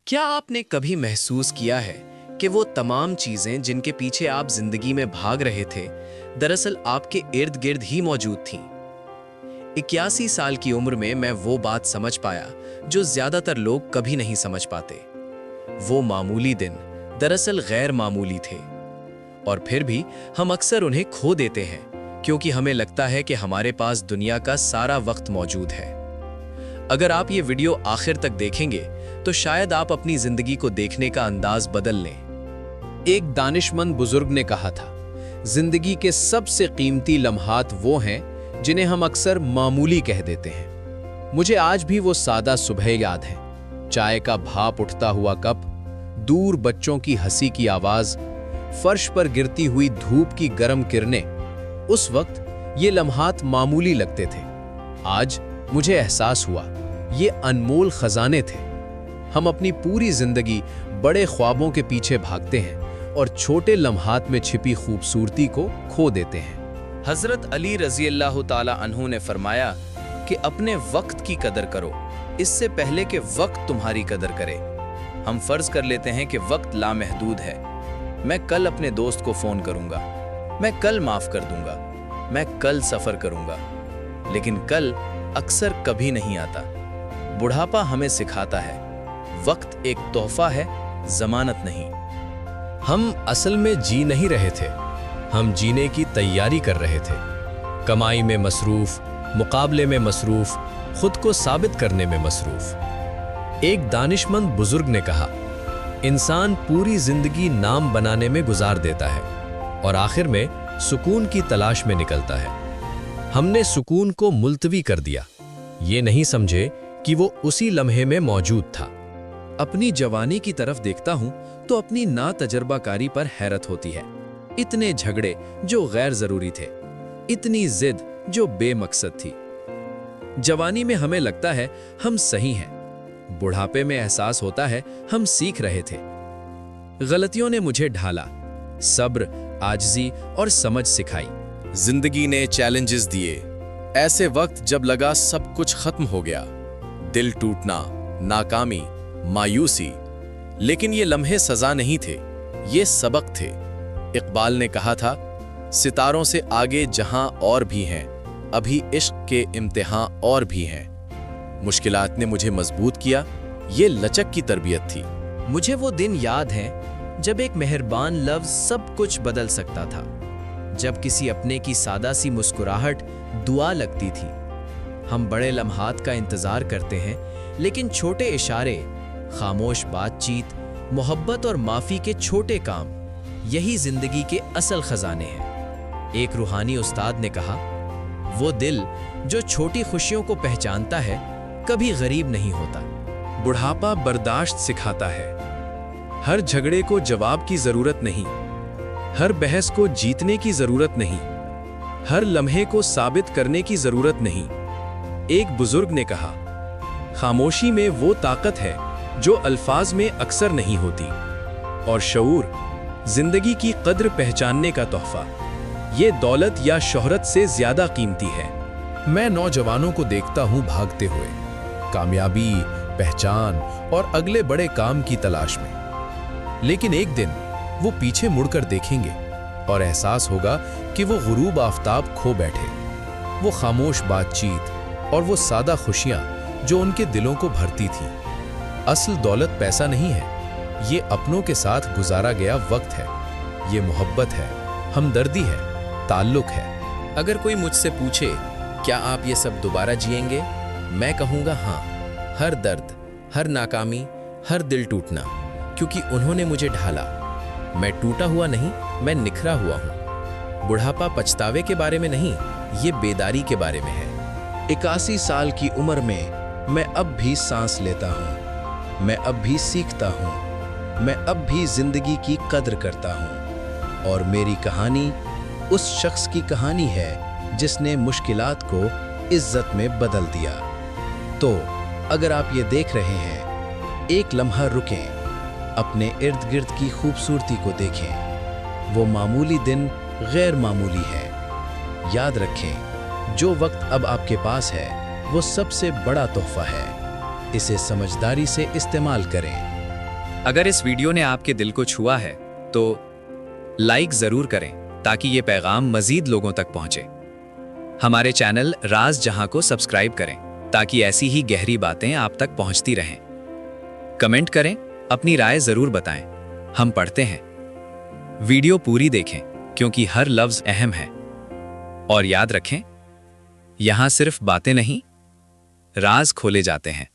क्या आपने कभी महसूस किया है कि वो तमाम चीजें जिनके पीछे आप जिंदगी में भाग रहे थे, दरअसल आपके इर्द गिर्द ही मौजूद थीं? 81 साल की उम्र में मैं वो बात समझ पाया जो ज्यादातर लोग कभी नहीं समझ पाते। वो मामूली दिन दरअसल गैर मामूली थे, और फिर भी हम अक्सर उन्हें खो देते हैं क्योंकि हमें लगता है कि हमारे पास दुनिया का सारा वक्त मौजूद है। अगर आप ये वीडियो आखिर तक देखेंगे तो शायद आप अपनी जिंदगी को देखने का अंदाज बदल लें। एक दानिशमंद बुजुर्ग ने कहा था, जिंदगी के सबसे कीमती लम्हात वो हैं जिन्हें हम अक्सर मामूली कह देते हैं। मुझे आज भी वो सादा सुबह याद है। चाय का भाप उठता हुआ कप, दूर बच्चों की हंसी की आवाज, फर्श पर गिरती हुई धूप की गर्म किरणें। उस वक्त ये लम्हात मामूली लगते थे। आज मुझे एहसास हुआ ये अनमोल खजाने थे। हम अपनी पूरी जिंदगी बड़े ख्वाबों के पीछे भागते हैं और छोटे लम्हात में छिपी खूबसूरती को खो देते हैं। हजरत अली रजी अल्लाह ताला अन्हु ने फरमाया कि अपने वक्त की कदर करो इससे पहले कि वक्त तुम्हारी कदर करे। हम फर्ज कर लेते हैं कि वक्त लामहदूद है। मैं कल अपने दोस्त को फोन करूंगा, मैं कल माफ कर दूंगा, मैं कल सफर करूंगा, लेकिन कल अक्सर कभी नहीं आता। बुढ़ापा हमें सिखाता है वक्त एक तोहफा है, जमानत नहीं। हम असल में जी नहीं रहे थे, हम जीने की तैयारी कर रहे थे। कमाई में मसरूफ, मुकाबले में मसरूफ, खुद को साबित करने में मसरूफ। एक दानिशमंद बुजुर्ग ने कहा, इंसान पूरी जिंदगी नाम बनाने में गुजार देता है और आखिर में सुकून की तलाश में निकलता है। हमने सुकून को मुलतवी कर दिया, ये नहीं समझे कि वो उसी लम्हे में मौजूद था। अपनी जवानी की तरफ देखता हूं तो अपनी ना तजर्बाकारी पर हैरत होती है। इतने झगड़े जो गैर जरूरी थे, इतनी जिद जो बेमकसद थी। जवानी में हमें लगता है हम सही हैं, बुढ़ापे में एहसास होता है हम सीख रहे थे। गलतियों ने मुझे ढाला, सब्र, आजिज़ी और समझ सिखाई। जिंदगी ने चैलेंजेस दिए, ऐसे वक्त जब लगा सब कुछ खत्म हो गया, दिल टूटना, नाकामी, मायूसी। लेकिन ये लम्हे सजा नहीं थे, ये सबक थे। इकबाल ने कहा था, सितारों से आगे जहां और भी हैं, अभी इश्क के इम्तिहान और भी हैं। मुश्किलात ने मुझे मजबूत किया, ये लचक की तरबियत थी। मुझे वो दिन याद है जब एक मेहरबान लफ्ज सब कुछ बदल सकता था, जब किसी अपने की सादा सी मुस्कुराहट दुआ लगती थी। हम बड़े लम्हात का इंतजार करते हैं, लेकिन छोटे इशारे, खामोश बातचीत, मोहब्बत और माफी के छोटे काम, यही जिंदगी के असल खजाने हैं। एक रूहानी उस्ताद ने कहा, वो दिल जो छोटी खुशियों को पहचानता है कभी गरीब नहीं होता। बुढ़ापा बर्दाश्त सिखाता है। हर झगड़े को जवाब की जरूरत नहीं, हर बहस को जीतने की जरूरत नहीं, हर लम्हे को साबित करने की जरूरत नहीं। एक बुजुर्ग ने कहा, खामोशी में वो ताकत है जो अल्फाज में अक्सर नहीं होती, और शऊर, जिंदगी की कद्र पहचानने का तोहफा, ये दौलत या शोहरत से ज्यादा कीमती है। मैं नौजवानों को देखता हूं भागते हुए, कामयाबी, पहचान और अगले बड़े काम की तलाश में। लेकिन एक दिन वो पीछे मुड़कर देखेंगे और एहसास होगा कि वो गुरूब आफताब खो बैठे। वो खामोश बातचीत और वो सादा खुशियां जो उनके दिलों को भरती थीं। असल दौलत पैसा नहीं है, ये अपनों के साथ गुजारा गया वक्त है, ये मोहब्बत है, हमदर्दी है, ताल्लुक है। अगर कोई मुझसे पूछे क्या आप ये सब दोबारा जिएंगे, मैं कहूँगा हाँ। हर दर्द, हर नाकामी, हर दिल टूटना, क्योंकि उन्होंने मुझे ढाला। मैं टूटा हुआ नहीं, मैं निखरा हुआ हूँ। बुढ़ापा पछतावे के बारे में नहीं, ये बेदारी के बारे में है। 81 साल की उम्र में मैं अब भी सांस लेता हूँ, मैं अब भी सीखता हूँ, मैं अब भी जिंदगी की कद्र करता हूँ। और मेरी कहानी उस शख्स की कहानी है जिसने मुश्किलात को इज्जत में बदल दिया। तो अगर आप ये देख रहे हैं, एक लम्हा रुकें, अपने इर्द गिर्द की खूबसूरती को देखें। वो मामूली दिन गैर मामूली है। याद रखें, जो वक्त अब आपके पास है वो सबसे बड़ा तोहफा है। इसे समझदारी से इस्तेमाल करें अगर इस वीडियो ने आपके दिल को छुआ है तो लाइक ज़रूर करें ताकि ये पैगाम मज़ीद लोगों तक पहुंचे। हमारे चैनल राज जहां को सब्सक्राइब करें ताकि ऐसी ही गहरी बातें आप तक पहुंचती रहें। कमेंट करें, अपनी राय ज़रूर बताएं, हम पढ़ते हैं। वीडियो पूरी देखें क्योंकि हर लफ्ज़ अहम है। और याद रखें, यहां सिर्फ बातें नहीं, राज खोले जाते हैं।